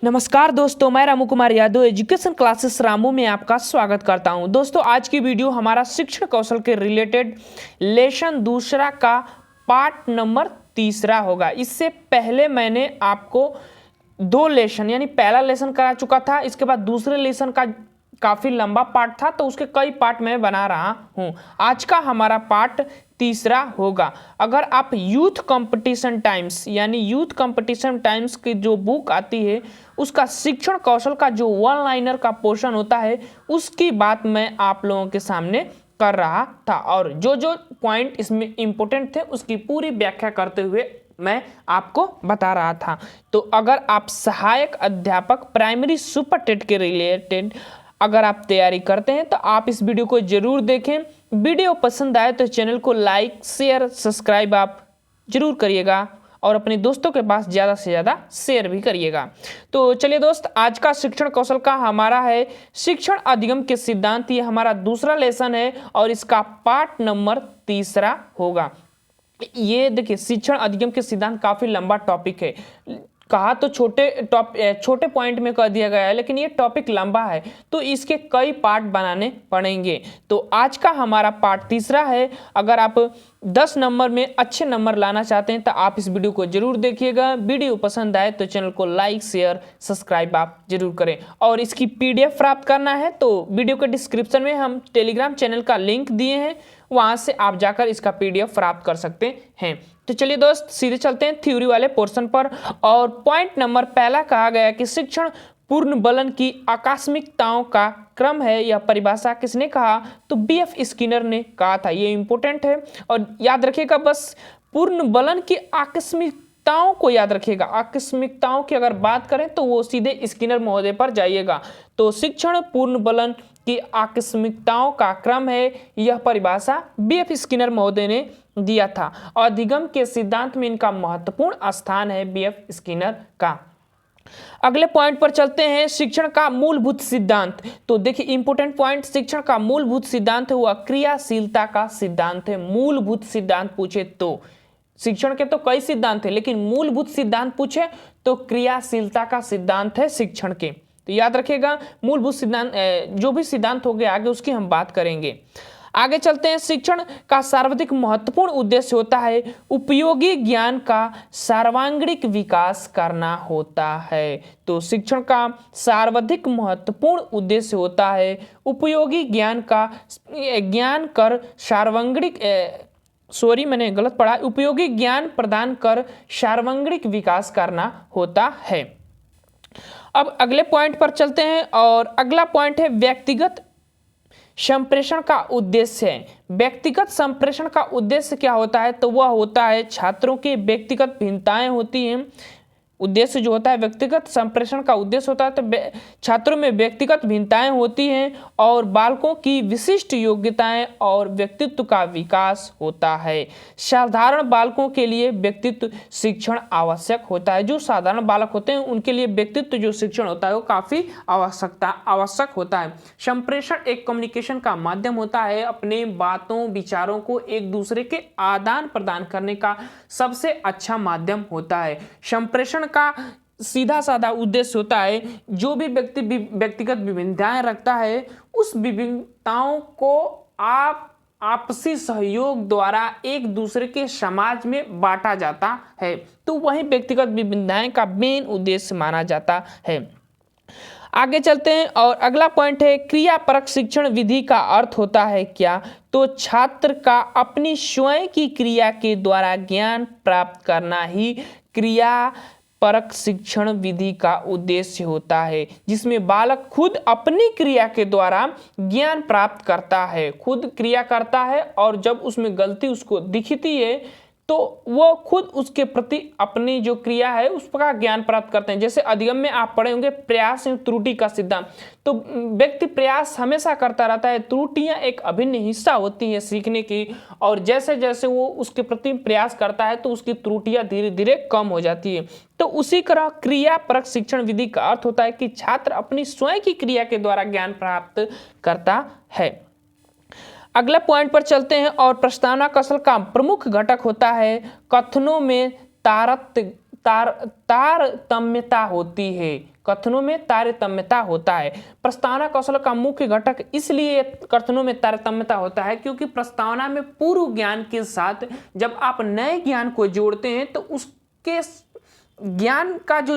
नमस्कार दोस्तों, मैं रामू कुमार यादव एजुकेशन क्लासेस रामू में आपका स्वागत करता हूं। दोस्तों, आज की वीडियो हमारा शिक्षण कौशल के रिलेटेड लेसन दूसरा का पार्ट नंबर 3 होगा। इससे पहले मैंने आपको 2 लेसन यानी पहला लेसन करा चुका था। इसके बाद दूसरे लेसन का काफ़ी लंबा पार्ट था, तो उसके कई पार्ट मैं बना रहा हूँ। आज का हमारा पार्ट 3 होगा। अगर आप यूथ कंपटीशन टाइम्स यानी यूथ कंपटीशन टाइम्स की जो बुक आती है उसका शिक्षण कौशल का जो वन लाइनर का पोर्शन होता है उसकी बात मैं आप लोगों के सामने कर रहा था, और जो जो पॉइंट इसमें इंपॉर्टेंट थे उसकी पूरी व्याख्या करते हुए मैं आपको बता रहा था। तो अगर आप सहायक अध्यापक प्राइमरी सुपर टेट के रिलेटेड अगर आप तैयारी करते हैं तो आप इस वीडियो को जरूर देखें। वीडियो पसंद आए तो चैनल को लाइक शेयर सब्सक्राइब आप जरूर करिएगा और अपने दोस्तों के पास ज़्यादा से ज़्यादा शेयर भी करिएगा। तो चलिए दोस्त, आज का शिक्षण कौशल का हमारा है शिक्षण अधिगम के सिद्धांत। ये हमारा दूसरा लेसन है और इसका पार्ट नंबर 3 होगा। ये देखिए, शिक्षण अधिगम के सिद्धांत काफ़ी लंबा टॉपिक है। कहा तो छोटे पॉइंट में कर दिया गया है, लेकिन ये टॉपिक लंबा है तो इसके कई पार्ट बनाने पड़ेंगे। तो आज का हमारा पार्ट 3 है। अगर आप 10 नंबर में अच्छे नंबर लाना चाहते हैं तो आप इस वीडियो को जरूर देखिएगा। वीडियो पसंद आए तो चैनल को लाइक शेयर सब्सक्राइब आप जरूर करें, और इसकी PDF प्राप्त करना है तो वीडियो के डिस्क्रिप्शन में हम टेलीग्राम चैनल का लिंक दिए हैं, वहां से आप जाकर इसका PDF प्राप्त कर सकते हैं। तो चलिए दोस्त, सीधे चलते हैं थ्योरी वाले पोर्शन पर। और पॉइंट नंबर पहला कहा गया कि शिक्षण पूर्ण बलन की आकस्मिकताओं का क्रम है। यह परिभाषा किसने कहा? तो BF स्किनर ने कहा था। ये इंपॉर्टेंट है और याद रखिएगा, बस पूर्ण बलन की आकस्मिकताओं को याद रखिएगा। आकस्मिकताओं की अगर बात करें तो वो सीधे स्किनर महोदय पर जाइएगा। तो शिक्षण पूर्ण बलन की आकस्मिकताओं का क्रम है, यह परिभाषा BF स्किनर महोदय ने दिया था। अधिगम के सिद्धांत में इनका महत्वपूर्ण स्थान है BF स्किनर का। अगले पॉइंट पर चलते हैं, शिक्षण का मूलभूत सिद्धांत। तो देखिए, इंपॉर्टेंट पॉइंट, शिक्षण का मूलभूत सिद्धांत है वह क्रियाशीलता का सिद्धांत है। मूलभूत सिद्धांत पूछे तो शिक्षण के तो कई सिद्धांत है, लेकिन मूलभूत सिद्धांत पूछे तो क्रियाशीलता का सिद्धांत है शिक्षण के। तो याद रखिएगा, मूलभूत सिद्धांत जो भी सिद्धांत हो गए आगे उसकी हम बात करेंगे। आगे चलते हैं, शिक्षण का सर्वाधिक महत्वपूर्ण उद्देश्य होता है उपयोगी ज्ञान का सर्वांगीण विकास करना होता है। तो शिक्षण का सर्वाधिक महत्वपूर्ण उद्देश्य होता है उपयोगी ज्ञान कर सर्वांगीण मैंने गलत पढ़ा, उपयोगी ज्ञान प्रदान कर सर्वांगीण विकास करना होता है। अब अगले पॉइंट पर चलते हैं और अगला पॉइंट है व्यक्तिगत संप्रेषण का उद्देश्य है। व्यक्तिगत संप्रेषण का उद्देश्य क्या होता है? तो वह होता है छात्रों के व्यक्तिगत भिन्नताएं होती हैं। उद्देश्य जो होता है व्यक्तिगत संप्रेषण का उद्देश्य होता है तो छात्रों में व्यक्तिगत भिन्नताएं होती हैं और बालकों की विशिष्ट योग्यताएं और व्यक्तित्व का विकास होता है। साधारण बालकों के लिए व्यक्तित्व शिक्षण आवश्यक होता है। जो साधारण बालक होते हैं उनके लिए व्यक्तित्व जो शिक्षण होता है वो काफ़ी आवश्यक होता है। संप्रेषण एक कम्युनिकेशन का माध्यम होता है। अपने बातों विचारों को एक दूसरे के आदान प्रदान करने का सबसे अच्छा माध्यम होता है। संप्रेषण का सीधा साधा उद्देश्य होता है जो भी व्यक्ति व्यक्तिगत विभिन्नताएं रखता है उस विभिन्नताओं को आप आपसी सहयोग द्वारा एक दूसरे के समाज में बांटा जाता है, तो वही व्यक्तिगत विभिन्नताएं का मेन उद्देश्य माना जाता है। आगे चलते हैं और अगला पॉइंट है क्रियापरक शिक्षण विधि का अर्थ होता है क्या? तो छात्र का अपनी स्वयं की क्रिया के द्वारा ज्ञान प्राप्त करना ही क्रिया परक शिक्षण विधि का उद्देश्य होता है, जिसमें बालक खुद अपनी क्रिया के द्वारा ज्ञान प्राप्त करता है। खुद क्रिया करता है और जब उसमें गलती उसको दिखती है तो वो खुद उसके प्रति अपनी जो क्रिया है उसका ज्ञान प्राप्त करते हैं। जैसे अधिगम में आप पढ़े होंगे प्रयास एवं त्रुटि का सिद्धांत। तो व्यक्ति प्रयास हमेशा करता रहता है, त्रुटियां एक अभिन्न हिस्सा होती हैं सीखने की, और जैसे जैसे वो उसके प्रति प्रयास करता है तो उसकी त्रुटियां धीरे धीरे कम हो जाती है। तो उसी तरह क्रियापरक शिक्षण विधि का अर्थ होता है कि छात्र अपनी स्वयं की क्रिया के द्वारा ज्ञान प्राप्त करता है। अगले पॉइंट पर चलते हैं और प्रस्तावना कौशल का प्रमुख घटक होता है कथनों में तारतम्यता होती है। कथनों में तारतम्यता होता है। प्रस्तावना कौशल का मुख्य घटक इसलिए कथनों में तारतम्यता होता है क्योंकि प्रस्तावना में पूर्व ज्ञान के साथ जब आप नए ज्ञान को जोड़ते हैं तो उसके ज्ञान का जो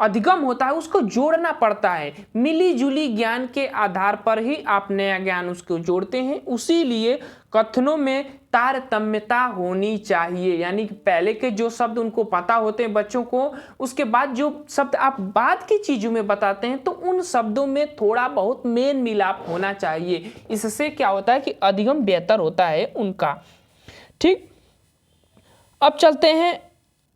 अधिगम होता है उसको जोड़ना पड़ता है। मिली जुली ज्ञान के आधार पर ही आप नया ज्ञान उसको जोड़ते हैं। उसीलिए कथनों में तारतम्यता होनी चाहिए, यानी कि पहले के जो शब्द उनको पता होते हैं बच्चों को, उसके बाद जो शब्द आप बाद की चीजों में बताते हैं तो उन शब्दों में थोड़ा बहुत मेल मिलाप होना चाहिए। इससे क्या होता है कि अधिगम बेहतर होता है उनका। ठीक, अब चलते हैं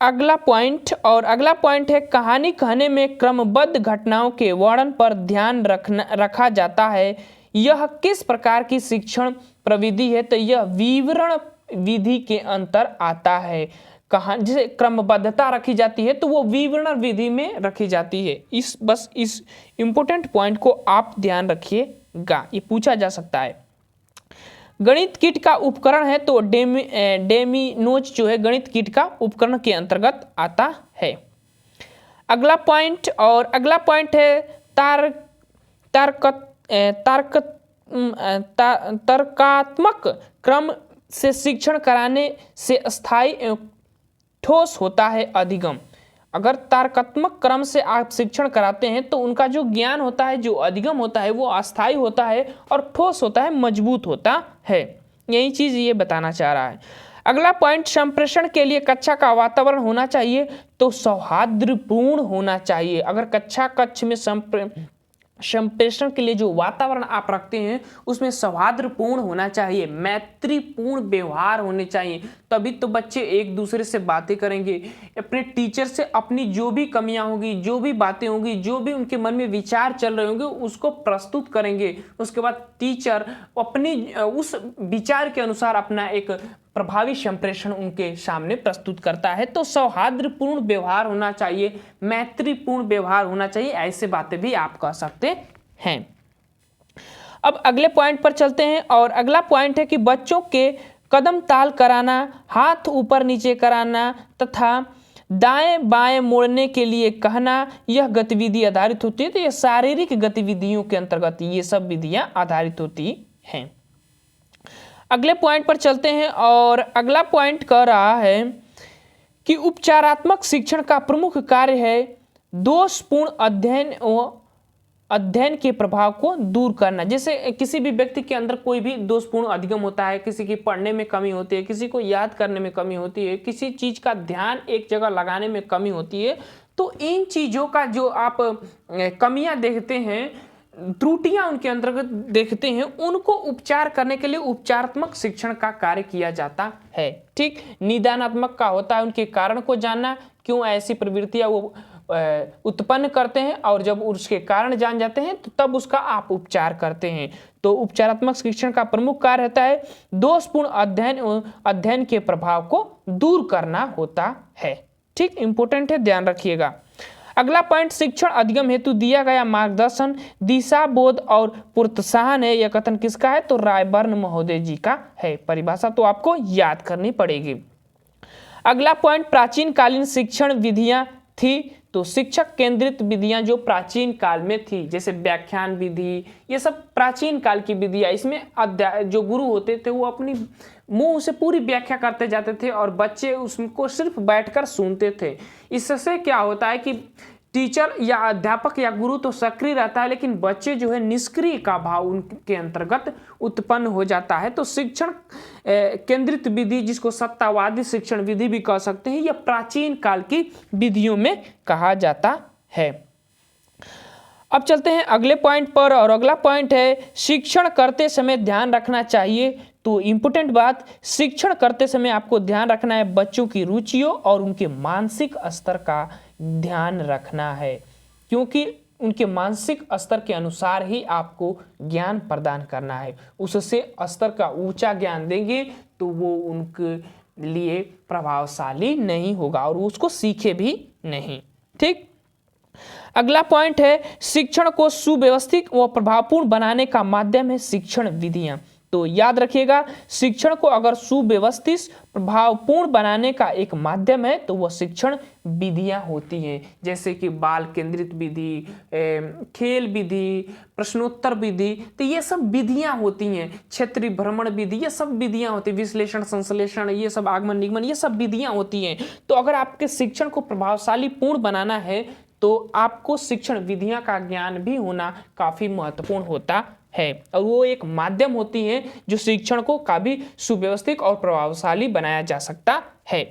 अगला पॉइंट, और अगला पॉइंट है कहानी कहने में क्रमबद्ध घटनाओं के वर्णन पर ध्यान रखा जाता है। यह किस प्रकार की शिक्षण प्रविधि है? तो यह विवरण विधि के अंतर आता है। कहानी जैसे क्रमबद्धता रखी जाती है तो वो विवरण विधि में रखी जाती है। बस इस इंपॉर्टेंट पॉइंट को आप ध्यान रखिएगा, ये पूछा जा सकता है। गणित किट का उपकरण है तो डेमिनोज जो है गणित किट का उपकरण के अंतर्गत आता है। अगला पॉइंट, और अगला पॉइंट है तर्कात्मक क्रम से शिक्षण कराने से स्थायी ठोस होता है अधिगम। अगर तर्कात्मक क्रम से आप शिक्षण कराते हैं तो उनका जो ज्ञान होता है, जो अधिगम होता है, वो अस्थायी होता है और ठोस होता है, मजबूत होता है। यही चीज ये बताना चाह रहा है। अगला पॉइंट, संप्रेषण के लिए कक्षा का वातावरण होना चाहिए तो सौहार्दपूर्ण होना चाहिए। अगर कक्ष में संप्रेषण के लिए जो वातावरण आप रखते हैं उसमें सौहार्दपूर्ण होना चाहिए, मैत्रीपूर्ण व्यवहार होने चाहिए, तभी तो बच्चे एक दूसरे से बातें करेंगे। अपने टीचर से अपनी जो भी कमियां होगी, जो भी बातें होंगी, जो भी उनके मन में विचार चल रहे होंगे उसको प्रस्तुत करेंगे। उसके बाद टीचर अपनी उस विचार के अनुसार अपना एक प्रभावी संप्रेषण उनके सामने प्रस्तुत करता है। तो सौहार्दपूर्ण व्यवहार होना चाहिए, मैत्रीपूर्ण व्यवहार होना चाहिए, ऐसे बातें भी आप कह सकते हैं। अब अगले पॉइंट पर चलते हैं, और अगला पॉइंट है कि बच्चों के कदम ताल कराना, हाथ ऊपर नीचे कराना तथा दाएं बाएं मोड़ने के लिए कहना, यह गतिविधि आधारित होती है। तो यह शारीरिक गतिविधियों के अंतर्गत ये सब विधियां आधारित होती हैं। अगले पॉइंट पर चलते हैं, और अगला पॉइंट कह रहा है कि उपचारात्मक शिक्षण का प्रमुख कार्य है दोषपूर्ण अध्ययन के प्रभाव को दूर करना। जैसे किसी भी व्यक्ति के अंदर कोई भी दोषपूर्ण अधिगम होता है, किसी की पढ़ने में कमी होती है, किसी को याद करने में कमी होती है, किसी चीज का ध्यान एक जगह लगाने में कमी होती है, तो इन चीजों का जो आप कमियां देखते हैं, त्रुटियां उनके अंतर्गत देखते हैं, उनको उपचार करने के लिए उपचारात्मक शिक्षण का कार्य किया जाता है। ठीक, निदानात्मक का होता है उनके कारण को जानना, क्यों ऐसी प्रवृत्तियां वो उत्पन्न करते हैं, और जब उसके कारण जान जाते हैं तो तब उसका आप उपचार करते हैं। तो उपचारात्मक शिक्षण का प्रमुख कार्य रहता है दोषपूर्ण अध्ययन के प्रभाव को दूर करना होता है। ठीक, इंपॉर्टेंट है, ध्यान रखिएगा। अगला पॉइंट, शिक्षण अधिगम हेतु दिया गया मार्गदर्शन, दिशा बोध और प्रोत्साहन है। यह कथन किसका है? तो रायबर्न महोदय जी का है। परिभाषा तो आपको याद करनी पड़ेगी। अगला पॉइंट, प्राचीन कालीन शिक्षण विधियां थी। तो शिक्षक केंद्रित विधियां जो प्राचीन काल में थी, जैसे व्याख्यान विधि, ये सब प्राचीन काल की विधियां। इसमें जो गुरु होते थे वो अपनी मुंह से पूरी व्याख्या करते जाते थे और बच्चे उसको सिर्फ बैठकर सुनते थे। इससे क्या होता है कि टीचर या अध्यापक या गुरु तो सक्रिय रहता है, लेकिन बच्चे जो है निष्क्रिय का भाव उनके अंतर्गत उत्पन्न हो जाता है। तो शिक्षण केंद्रित विधि, जिसको सत्तावादी शिक्षण विधि भी कह सकते हैं, यह प्राचीन काल की विधियों में कहा जाता है। अब चलते हैं अगले पॉइंट पर, और अगला पॉइंट है शिक्षण करते समय ध्यान रखना चाहिए। तो इंपॉर्टेंट बात, शिक्षण करते समय आपको ध्यान रखना है बच्चों की रुचियों और उनके मानसिक स्तर का ध्यान रखना है, क्योंकि उनके मानसिक स्तर के अनुसार ही आपको ज्ञान प्रदान करना है। उससे स्तर का ऊंचा ज्ञान देंगे तो वो उनके लिए प्रभावशाली नहीं होगा और उसको सीखे भी नहीं। ठीक, अगला पॉइंट है शिक्षण को सुव्यवस्थित व प्रभावपूर्ण बनाने का माध्यम है शिक्षण विधियां। तो याद रखिएगा, शिक्षण को अगर सुव्यवस्थित प्रभावपूर्ण बनाने का एक माध्यम है तो वह शिक्षण विधियां होती हैं, जैसे कि बाल केंद्रित विधि, खेल विधि, प्रश्नोत्तर विधि, तो ये सब विधियां होती हैं। क्षेत्रीय भ्रमण विधि, ये सब विधियां होती हैं। विश्लेषण, संश्लेषण, ये सब आगमन निगमन, ये सब विधियां होती हैं। तो अगर आपके शिक्षण को प्रभावशाली पूर्ण बनाना है तो आपको शिक्षण विधियां का ज्ञान भी होना काफी महत्वपूर्ण होता है, और वो एक माध्यम होती है जो शिक्षण को काफी सुव्यवस्थित और प्रभावशाली बनाया जा सकता है।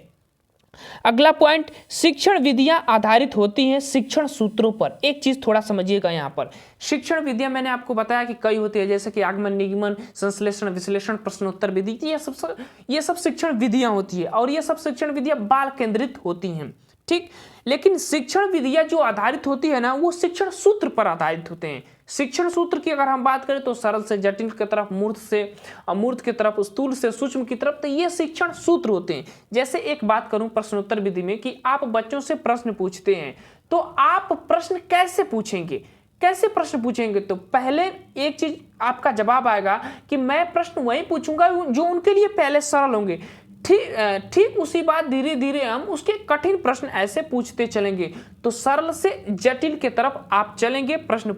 अगला पॉइंट, शिक्षण विधियां आधारित होती हैं शिक्षण सूत्रों पर। एक चीज थोड़ा समझिएगा, यहाँ पर शिक्षण विधियां मैंने आपको बताया कि कई होती है, जैसे कि आगमन निगमन, संश्लेषण, विश्लेषण, प्रश्नोत्तर विधि, ये सब शिक्षण विधियां होती है, और ये सब शिक्षण विधियां बाल केंद्रित होती हैं, ठीक। लेकिन शिक्षण विधियां जो आधारित होती है ना, वो शिक्षण सूत्र पर आधारित होते हैं। शिक्षण सूत्र की अगर हम बात करें तो सरल से जटिल की तरफ, मूर्त से अमूर्त की तरफ, स्थूल से सूक्ष्म की तरफ, तो ये शिक्षण सूत्र होते हैं। जैसे एक बात करूं प्रश्नोत्तर विधि में कि आप बच्चों से प्रश्न पूछते हैं, तो आप प्रश्न कैसे पूछेंगे, कैसे प्रश्न पूछेंगे? तो पहले एक चीज आपका जवाब आएगा कि मैं प्रश्न वही पूछूंगा जो उनके लिए पहले सरल होंगे। ठीक उसी बात धीरे धीरे हम उसके कठिन प्रश्न ऐसे पूछते चलेंगे, तो सरल से जटिल की तरफ आप चलेंगे प्रश्न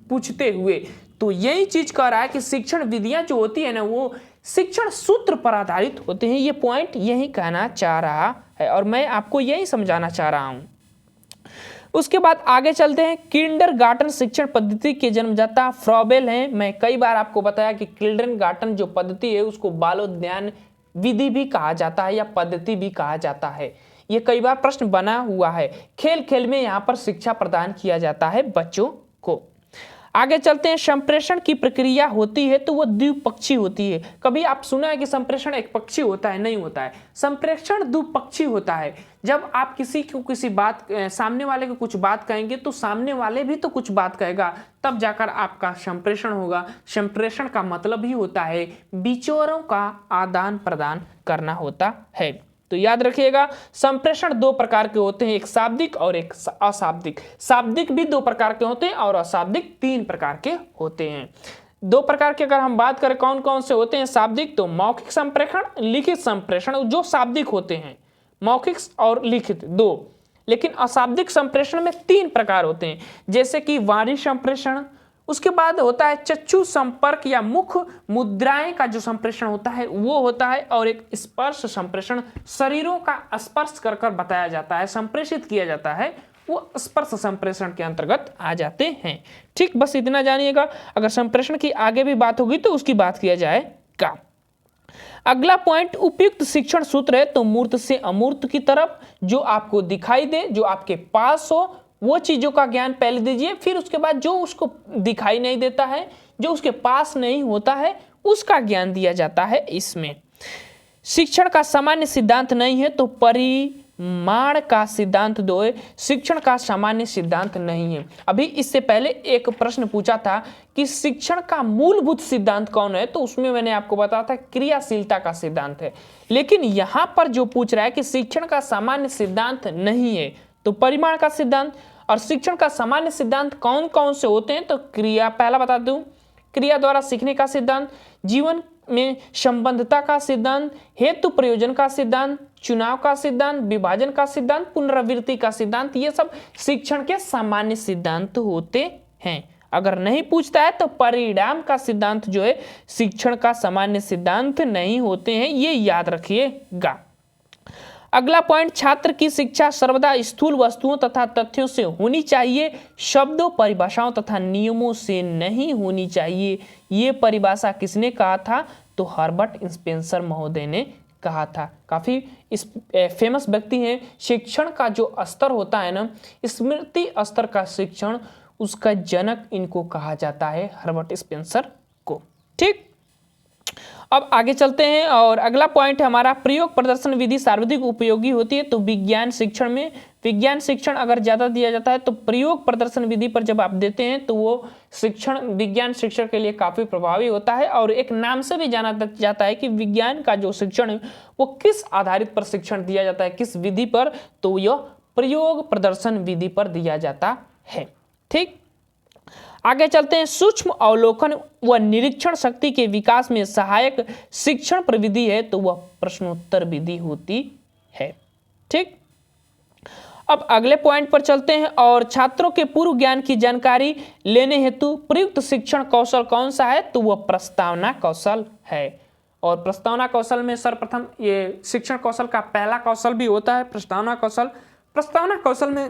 पूछते हुए। तो यही चीज कह रहा है कि शिक्षण विधियां जो होती है ना, वो शिक्षण सूत्र पर आधारित होते हैं। ये पॉइंट यही कहना चाह रहा है और मैं आपको यही समझाना चाह रहा हूं। उसके बाद आगे चलते हैं। किंडरगार्टन शिक्षण पद्धति के जन्मदाता फ्रॉबेल हैं। मैं कई बार आपको बताया कि किंडरगार्टन जो पद्धति है उसको बालोद्यान विधि भी कहा जाता है या पद्धति भी कहा जाता है। ये कई बार प्रश्न बना हुआ है। खेल खेल में यहाँ पर शिक्षा प्रदान किया जाता है बच्चों को। आगे चलते हैं। संप्रेषण की प्रक्रिया होती है तो वो द्विपक्षीय होती है। कभी आप सुना है कि संप्रेषण एक पक्षी होता है? नहीं होता है। संप्रेषण द्विपक्षीय होता है। जब आप किसी को किसी बात, सामने वाले को कुछ बात कहेंगे तो सामने वाले भी तो कुछ बात कहेगा, तब जाकर आपका संप्रेषण होगा। संप्रेषण का मतलब ही होता है विचारों का आदान प्रदान करना होता है। तो याद रखिएगा, संप्रेषण दो प्रकार के होते हैं, एक शाब्दिक और एक अशाब्दिक। शाब्दिक भी दो प्रकार के होते हैं और अशाब्दिक 3 प्रकार के होते हैं। दो प्रकार के अगर हम बात करें कौन कौन से होते हैं शाब्दिक, तो मौखिक संप्रेषण, लिखित संप्रेषण जो शाब्दिक होते हैं, मौखिक और लिखित 2। लेकिन अशाब्दिक संप्रेषण में 3 प्रकार होते हैं, जैसे कि वाणी संप्रेषण, उसके बाद होता है चक्षु संपर्क या मुख मुद्राएं का जो संप्रेषण होता है वो होता है, और एक स्पर्श संप्रेषण, शरीरों का स्पर्श कर कर बताया जाता है, संप्रेषित किया जाता है, वो स्पर्श संप्रेषण के अंतर्गत आ जाते हैं। ठीक, बस इतना जानिएगा। अगर संप्रेषण की आगे भी बात होगी तो उसकी बात किया जाएगा। अगला पॉइंट, उपयुक्त शिक्षण सूत्र है तो मूर्त से अमूर्त की तरफ, जो आपको दिखाई दे, जो आपके पास हो, वो चीजों का ज्ञान पहले दीजिए, फिर उसके बाद जो उसको दिखाई नहीं देता है, जो उसके पास नहीं होता है, उसका ज्ञान दिया जाता है। इसमें शिक्षण का सामान्य सिद्धांत नहीं है तो परिमाण का सिद्धांत दो है। शिक्षण का सामान्य सिद्धांत नहीं है। अभी इससे पहले एक प्रश्न पूछा था कि शिक्षण का मूलभूत सिद्धांत कौन है, तो उसमें मैंने आपको बताया था क्रियाशीलता का सिद्धांत है। लेकिन यहां पर जो पूछ रहा है कि शिक्षण का सामान्य सिद्धांत नहीं है तो परिमाण का सिद्धांत। और शिक्षण का सामान्य सिद्धांत कौन कौन से होते हैं, तो क्रिया, पहला बता दूं, क्रिया द्वारा सीखने का सिद्धांत, जीवन में संबंधता का सिद्धांत, हेतु प्रयोजन का सिद्धांत, चुनाव का सिद्धांत, विभाजन का सिद्धांत, पुनरावृत्ति का सिद्धांत, ये सब शिक्षण के सामान्य सिद्धांत होते हैं। अगर नहीं पूछता है तो परिणाम का सिद्धांत जो है शिक्षण का सामान्य सिद्धांत नहीं होते हैं, ये याद रखिएगा। अगला पॉइंट, छात्र की शिक्षा सर्वदा स्थूल वस्तुओं तथा तथ्यों से होनी चाहिए, शब्दों, परिभाषाओं तथा नियमों से नहीं होनी चाहिए। ये परिभाषा किसने कहा था, तो हर्बर्ट स्पेंसर महोदय ने कहा था। काफी फेमस व्यक्ति हैं। शिक्षण का जो स्तर होता है ना, स्मृति स्तर का शिक्षण, उसका जनक इनको कहा जाता है, हर्बर्ट स्पेंसर को। ठीक, अब आगे चलते हैं और अगला पॉइंट है हमारा, प्रयोग प्रदर्शन विधि सर्वाधिक उपयोगी होती है तो विज्ञान शिक्षण में। विज्ञान शिक्षण अगर ज्यादा दिया जाता है तो प्रयोग प्रदर्शन विधि पर जब आप देते हैं तो वो शिक्षण विज्ञान शिक्षण के लिए काफी प्रभावी होता है। और एक नाम से भी जाना जाता है कि विज्ञान का जो शिक्षण है वो किस आधारित पर शिक्षण दिया जाता है, किस विधि पर, तो यह प्रयोग प्रदर्शन विधि पर दिया जाता है। ठीक, आगे चलते हैं, सूक्ष्म अवलोकन व निरीक्षण शक्ति के विकास में सहायक शिक्षण प्रविधि है तो वह प्रश्नोत्तर विधि होती है। ठीक, अब अगले पॉइंट पर चलते हैं और छात्रों के पूर्व ज्ञान की जानकारी लेने हेतु प्रयुक्त शिक्षण कौशल कौन सा है तो वह प्रस्तावना कौशल है। और प्रस्तावना कौशल में सर्वप्रथम ये शिक्षण कौशल का पहला कौशल भी होता है प्रस्तावना कौशल। प्रस्तावना कौशल में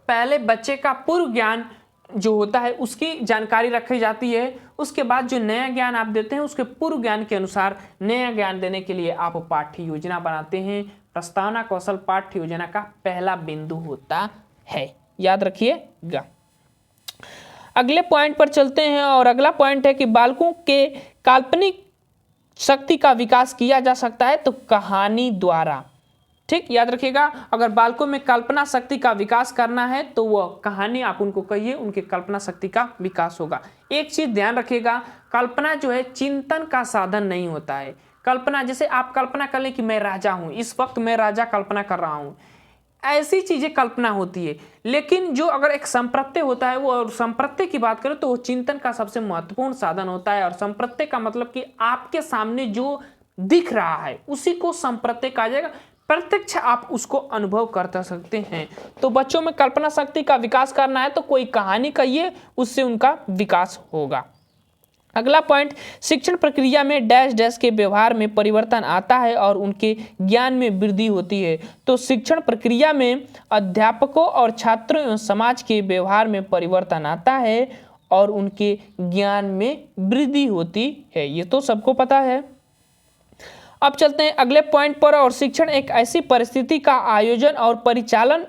पहले बच्चे का पूर्व ज्ञान जो होता है उसकी जानकारी रखी जाती है, उसके बाद जो नया ज्ञान आप देते हैं उसके पूर्व ज्ञान के अनुसार नया ज्ञान देने के लिए आप पाठ्य योजना बनाते हैं। प्रस्तावना कौशल पाठ्य योजना का पहला बिंदु होता है, याद रखिएगा। अगले पॉइंट पर चलते हैं और अगला पॉइंट है कि बालकों के काल्पनिक शक्ति का विकास किया जा सकता है तो कहानी द्वारा। ठीक, याद रखिएगा, अगर बालकों में कल्पना शक्ति का विकास करना है तो वह कहानी आप उनको कहिए, उनके कल्पना शक्ति का विकास होगा। एक चीज ध्यान रखिएगा, कल्पना जो है चिंतन का साधन नहीं होता है। कल्पना जैसे आप कल्पना कर लें कि मैं राजा हूं, इस वक्त मैं राजा कल्पना कर रहा हूं, ऐसी चीजें कल्पना होती है। लेकिन जो अगर एक संप्रत्यय होता है, वो और संप्रत्यय की बात करें तो वो चिंतन का सबसे महत्वपूर्ण साधन होता है। और संप्रत्यय का मतलब कि आपके सामने जो दिख रहा है उसी को संप्रत्यय कहा जाएगा, प्रत्यक्ष आप उसको अनुभव कर सकते हैं। तो बच्चों में कल्पना शक्ति का विकास करना है तो कोई कहानी कहिए, उससे उनका विकास होगा। अगला पॉइंट, शिक्षण प्रक्रिया में डैश डैश के व्यवहार में परिवर्तन आता है और उनके ज्ञान में वृद्धि होती है। तो शिक्षण प्रक्रिया में अध्यापकों और छात्रों एवं समाज के व्यवहार में परिवर्तन आता है और उनके ज्ञान में वृद्धि होती है, ये तो सबको पता है। अब चलते हैं अगले पॉइंट पर, और शिक्षण एक ऐसी परिस्थिति का आयोजन और परिचालन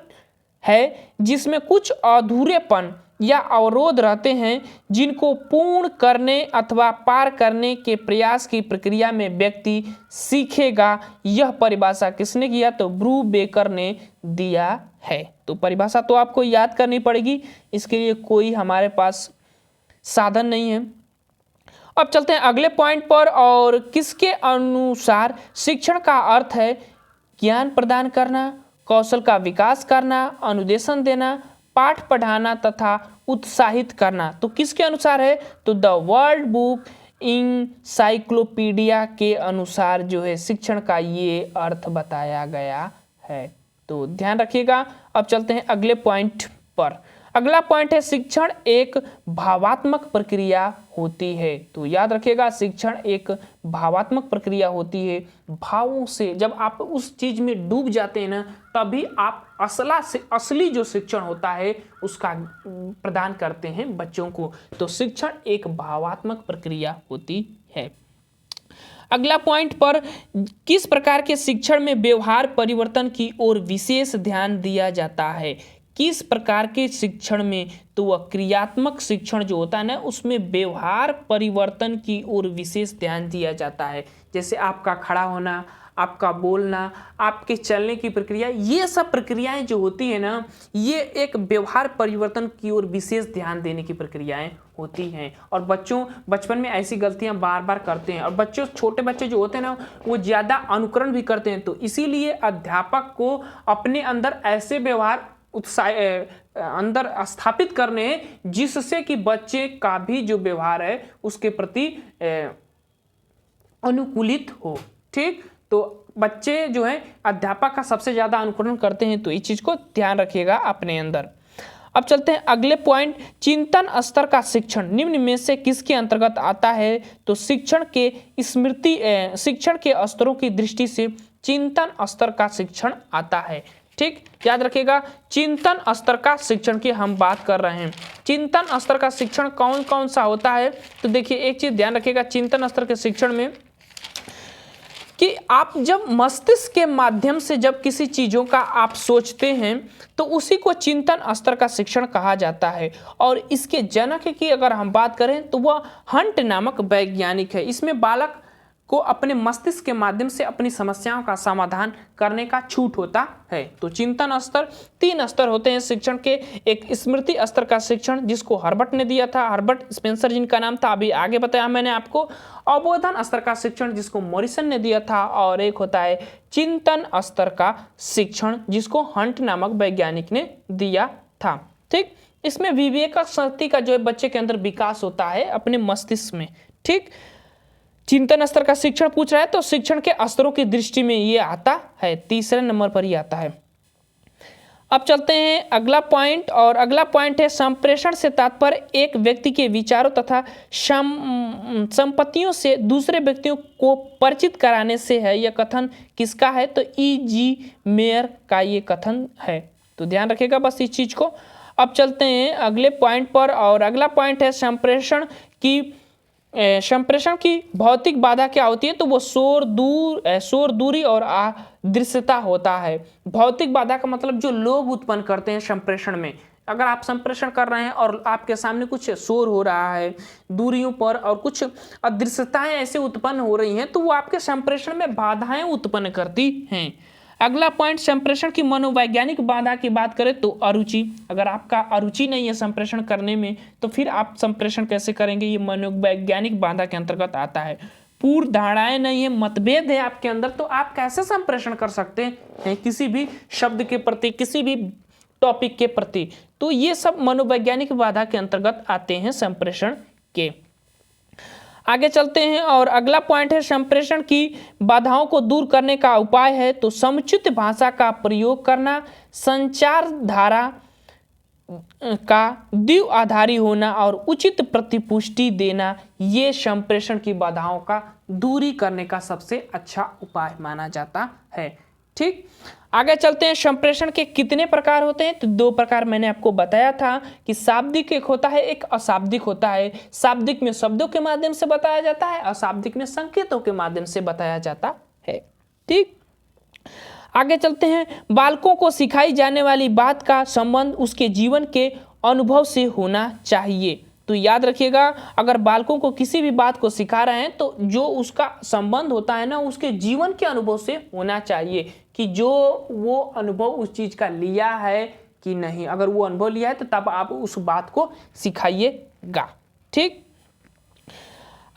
है जिसमें कुछ अधूरेपन या अवरोध रहते हैं जिनको पूर्ण करने अथवा पार करने के प्रयास की प्रक्रिया में व्यक्ति सीखेगा। यह परिभाषा किसने किया तो ब्रू बेकर ने दिया है। तो परिभाषा तो आपको याद करनी पड़ेगी, इसके लिए कोई हमारे पास साधन नहीं है। अब चलते हैं अगले पॉइंट पर, और किसके अनुसार शिक्षण का अर्थ है ज्ञान प्रदान करना, कौशल का विकास करना, अनुदेशन देना, पाठ पढ़ाना तथा उत्साहित करना। तो किसके अनुसार है तो द वर्ल्ड बुक इनसाइक्लोपीडिया के अनुसार जो है शिक्षण का ये अर्थ बताया गया है। तो ध्यान रखिएगा। अब चलते हैं अगले पॉइंट पर। अगला पॉइंट है शिक्षण एक भावात्मक प्रक्रिया होती है। तो याद रखिएगा, शिक्षण एक भावात्मक प्रक्रिया होती है। भावों से जब आप उस चीज में डूब जाते हैं ना, तभी आप असली जो शिक्षण होता है उसका प्रदान करते हैं बच्चों को। तो शिक्षण एक भावात्मक प्रक्रिया होती है। अगला पॉइंट पर, किस प्रकार के शिक्षण में व्यवहार परिवर्तन की ओर विशेष ध्यान दिया जाता है। किस प्रकार के शिक्षण में तो वह क्रियात्मक शिक्षण जो होता है ना, उसमें व्यवहार परिवर्तन की ओर विशेष ध्यान दिया जाता है। जैसे आपका खड़ा होना, आपका बोलना, आपके चलने की प्रक्रिया, ये सब प्रक्रियाएं जो होती है ना, ये एक व्यवहार परिवर्तन की ओर विशेष ध्यान देने की प्रक्रियाएं होती हैं। और बच्चों बचपन में ऐसी गलतियां बार बार करते हैं, और बच्चों छोटे बच्चे जो होते हैं ना, वो ज़्यादा अनुकरण भी करते हैं। तो इसीलिए अध्यापक को अपने अंदर ऐसे व्यवहार अंदर स्थापित करने जिससे कि बच्चे का भी जो व्यवहार है उसके प्रति अनुकूलित हो। ठीक, तो बच्चे जो है अध्यापक का सबसे ज्यादा अनुकरण करते हैं, तो इस चीज को ध्यान रखिएगा अपने अंदर। अब चलते हैं अगले पॉइंट, चिंतन स्तर का शिक्षण निम्न में से किसके अंतर्गत आता है। तो शिक्षण के स्तरों की दृष्टि से चिंतन स्तर का शिक्षण आता है। ठीक, याद रखिएगा, चिंतन स्तर का शिक्षण की हम बात कर रहे हैं। चिंतन स्तर का शिक्षण कौन कौन सा होता है तो देखिए, एक चीज ध्यान रखिएगा चिंतन स्तर के शिक्षण में कि आप जब मस्तिष्क के माध्यम से जब किसी चीजों का आप सोचते हैं तो उसी को चिंतन स्तर का शिक्षण कहा जाता है। और इसके जनक की अगर हम बात करें तो वह हंट नामक वैज्ञानिक है। इसमें बालक को अपने मस्तिष्क के माध्यम से अपनी समस्याओं का समाधान करने का छूट होता है। तो चिंतन स्तर 3 स्तर होते हैं शिक्षण के। एक स्मृति स्तर का शिक्षण जिसको हर्बर्ट ने दिया था, हर्बर्ट स्पेंसर जिनका नाम था, अभी आगे बताया मैंने आपको। अवबोधन स्तर का शिक्षण जिसको मॉरिसन ने दिया था, और एक होता है चिंतन स्तर का शिक्षण जिसको हंट नामक वैज्ञानिक ने दिया था। ठीक, इसमें विवेक शक्ति का जो है बच्चे के अंदर विकास होता है अपने मस्तिष्क में। ठीक, चिंतन स्तर का शिक्षण पूछ रहा है तो शिक्षण के स्तरों की दृष्टि में ये आता है, तीसरे नंबर पर ही आता है। अब चलते हैं अगला पॉइंट, और अगला पॉइंट है संप्रेषण से तात्पर्य एक व्यक्ति के विचारों तथा संपत्तियों से दूसरे व्यक्तियों को परिचित कराने से है। यह कथन किसका है? तो E.G. मेयर का ये कथन है। तो ध्यान रखिएगा बस इस चीज को। अब चलते हैं अगले पॉइंट पर, और अगला पॉइंट है संप्रेषण की भौतिक बाधा क्या होती है? तो वो शोर दूरी और अदृश्यता होता है। भौतिक बाधा का मतलब जो लोग उत्पन्न करते हैं संप्रेषण में। अगर आप संप्रेषण कर रहे हैं और आपके सामने कुछ शोर हो रहा है दूरियों पर और कुछ अदृश्यताएं ऐसे उत्पन्न हो रही हैं, तो वो आपके संप्रेषण में बाधाएं उत्पन्न करती हैं। अगला पॉइंट संप्रेषण की मनोवैज्ञानिक बाधा की बात करें तो अरुचि। अगर आपका अरुचि नहीं है संप्रेषण करने में तो फिर आप संप्रेषण कैसे करेंगे? ये मनोवैज्ञानिक बाधा के अंतर्गत आता है। पूर्ण धारणाएं नहीं है, मतभेद है आपके अंदर, तो आप कैसे संप्रेषण कर सकते हैं किसी भी शब्द के प्रति, किसी भी टॉपिक के प्रति? तो ये सब मनोवैज्ञानिक बाधा के अंतर्गत आते हैं संप्रेषण के। आगे चलते हैं, और अगला पॉइंट है संप्रेषण की बाधाओं को दूर करने का उपाय है तो समुचित भाषा का प्रयोग करना, संचार धारा का द्विआधारी होना और उचित प्रतिपुष्टि देना, ये संप्रेषण की बाधाओं का दूरी करने का सबसे अच्छा उपाय माना जाता है। ठीक, आगे चलते हैं। संप्रेषण के कितने प्रकार होते हैं? तो 2 प्रकार मैंने आपको बताया था कि शाब्दिक एक होता है, एक अशाब्दिक होता है। शाब्दिक में शब्दों के माध्यम से बताया जाता है, अशाब्दिक में संकेतों के माध्यम से बताया जाता है। ठीक, आगे चलते हैं। बालकों को सिखाई जाने वाली बात का संबंध उसके जीवन के अनुभव से होना चाहिए। तो याद रखिएगा, अगर बालकों को किसी भी बात को सिखा रहे हैं तो जो उसका संबंध होता है ना, उसके जीवन के अनुभव से होना चाहिए कि जो वो अनुभव उस चीज का लिया है कि नहीं। अगर वो अनुभव लिया है तो तब आप उस बात को सिखाइएगा। ठीक,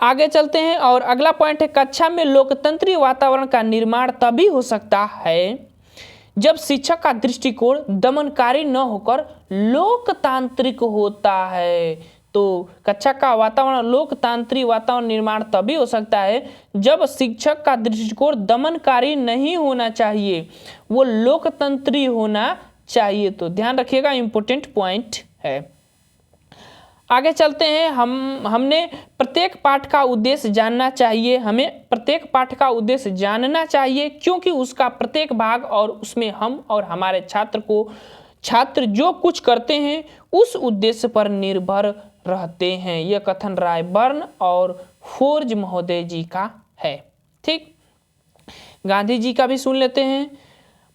आगे चलते हैं, और अगला पॉइंट है कक्षा में लोकतंत्री वातावरण का निर्माण तभी हो सकता है जब शिक्षक का दृष्टिकोण दमनकारी न होकर लोकतांत्रिक होता है। तो कक्षा का वातावरण, लोकतांत्रिक वातावरण निर्माण तभी हो सकता है जब शिक्षक का दृष्टिकोण दमनकारी नहीं होना चाहिए, वो लोकतंत्री होना चाहिए। तो ध्यान रखिएगा, इंपॉर्टेंट पॉइंट है। आगे चलते हैं। हमने प्रत्येक पाठ का उद्देश्य जानना चाहिए। हमें प्रत्येक पाठ का उद्देश्य जानना चाहिए क्योंकि उसका प्रत्येक भाग और उसमें हम और हमारे छात्र जो कुछ करते हैं उस उद्देश्य पर निर्भर रहते हैं। यह कथन रायबर्न और फोर्ज महोदय जी का है। ठीक, गांधी जी का भी सुन लेते हैं।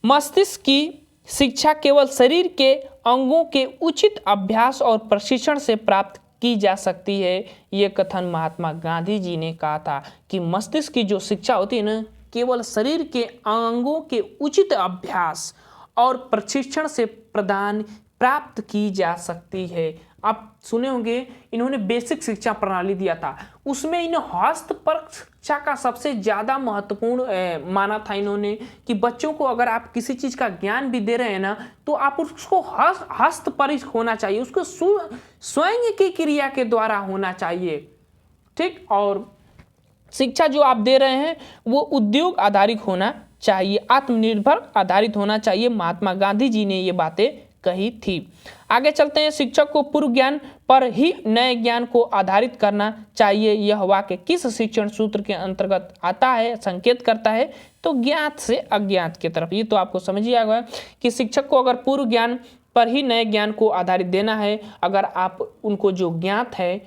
मस्तिष्क की शिक्षा केवल शरीर के अंगों के उचित अभ्यास और प्रशिक्षण से प्राप्त की जा सकती है। यह कथन महात्मा गांधी जी ने कहा था कि मस्तिष्क की जो शिक्षा होती है ना, केवल शरीर के अंगों के उचित अभ्यास और प्रशिक्षण से प्राप्त की जा सकती है। आप सुने होंगे इन्होंने बेसिक शिक्षा प्रणाली दिया था, उसमें इन्हें हस्तपरक शिक्षा का सबसे ज़्यादा महत्वपूर्ण माना था इन्होंने कि बच्चों को अगर आप किसी चीज़ का ज्ञान भी दे रहे हैं ना तो आप उसको हस्तपरक होना चाहिए, उसको स्वयं की क्रिया के द्वारा होना चाहिए। ठीक, और शिक्षा जो आप दे रहे हैं वो उद्योग आधारित होना चाहिए, आत्मनिर्भर आधारित होना चाहिए। महात्मा गांधी जी ने ये बातें कही थी। आगे चलते हैं। शिक्षक को पूर्व ज्ञान पर ही नए ज्ञान को आधारित करना चाहिए। यह वाक्य किस शिक्षण सूत्र के अंतर्गत आता है, संकेत करता है? तो ज्ञात से अज्ञात की तरफ। ये तो आपको समझ ही आ गया कि शिक्षक को अगर पूर्व ज्ञान पर ही नए ज्ञान को आधारित देना है, अगर आप उनको जो ज्ञात है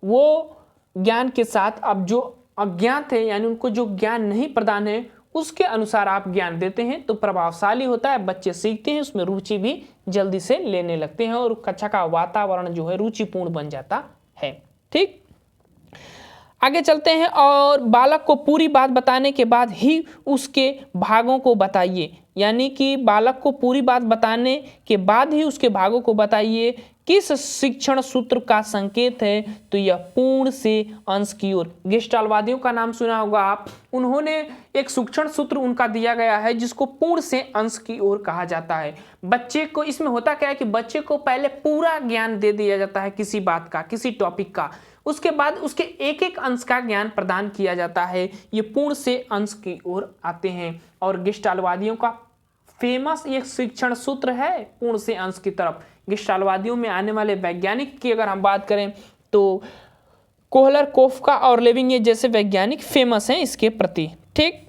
वो ज्ञान के साथ अब जो अज्ञात है यानी उनको जो ज्ञान नहीं प्रदान है उसके अनुसार आप ज्ञान देते हैं तो प्रभावशाली होता है, बच्चे सीखते हैं, उसमें रुचि भी जल्दी से लेने लगते हैं और कक्षा का वातावरण जो है रुचिपूर्ण बन जाता है। ठीक, आगे चलते हैं। और बालक को पूरी बात बताने के बाद ही उसके भागों को बताइए। यानी कि बालक को पूरी बात बताने के बाद ही उसके भागों को बताइए। किस शिक्षण सूत्र का संकेत है? तो यह पूर्ण से अंश की ओर। गेस्टाल्टवादियों का नाम सुना होगा आप। उन्होंने एक शिक्षण सूत्र उनका दिया गया है जिसको पूर्ण से अंश की ओर कहा जाता है। बच्चे को इसमें होता क्या है कि बच्चे को पहले पूरा ज्ञान दे दिया जाता है किसी बात का, किसी टॉपिक का, उसके बाद उसके एक एक अंश का ज्ञान प्रदान किया जाता है। ये पूर्ण से अंश की ओर आते हैं और गेस्टाल्टवादियों का फेमस एक शिक्षण सूत्र है पूर्ण से अंश की तरफ। गेस्टाल्टवादियों में आने वाले वैज्ञानिक की अगर हम बात करें तो कोहलर, कोफ्का और लेविंगे जैसे वैज्ञानिक फेमस हैं इसके प्रति। ठीक,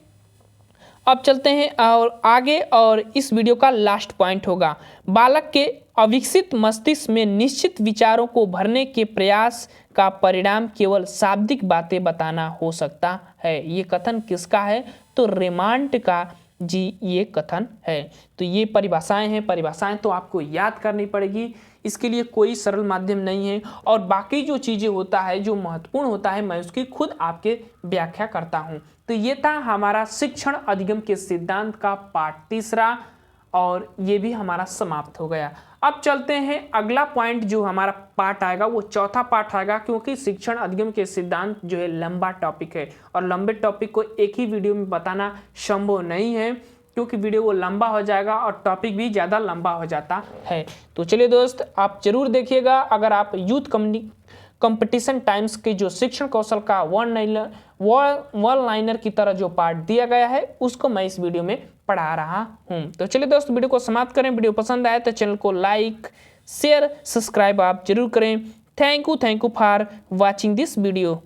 अब चलते हैं और आगे, और इस वीडियो का लास्ट पॉइंट होगा बालक के अविकसित मस्तिष्क में निश्चित विचारों को भरने के प्रयास का परिणाम केवल शाब्दिक बातें बताना हो सकता है। ये कथन किसका है? तो रेमांड का जी ये कथन है। तो ये परिभाषाएं हैं, परिभाषाएं तो आपको याद करनी पड़ेगी, इसके लिए कोई सरल माध्यम नहीं है। और बाकी जो चीज़ें होता है, जो महत्वपूर्ण होता है, मैं उसकी खुद आपके व्याख्या करता हूँ। तो ये था हमारा शिक्षण अधिगम के सिद्धांत का पार्ट 3 और ये भी हमारा समाप्त हो गया। अब चलते हैं अगला पॉइंट जो हमारा पार्ट आएगा, वो चौथा पार्ट आएगा, क्योंकि शिक्षण अधिगम के सिद्धांत जो है लंबा टॉपिक है और लंबे टॉपिक को एक ही वीडियो में बताना संभव नहीं है, क्योंकि वीडियो वो लंबा हो जाएगा और टॉपिक भी ज़्यादा लंबा हो जाता है। तो चलिए दोस्त, आप जरूर देखिएगा। अगर आप यूथ कंपटीशन टाइम्स के जो शिक्षण कौशल का वन लाइनर की तरह जो पार्ट दिया गया है उसको मैं इस वीडियो में पढ़ा रहा हूं। तो चलिए दोस्त, वीडियो को समाप्त करें। वीडियो पसंद आए तो चैनल को लाइक, शेयर, सब्सक्राइब आप जरूर करें। Thank you for watching this video.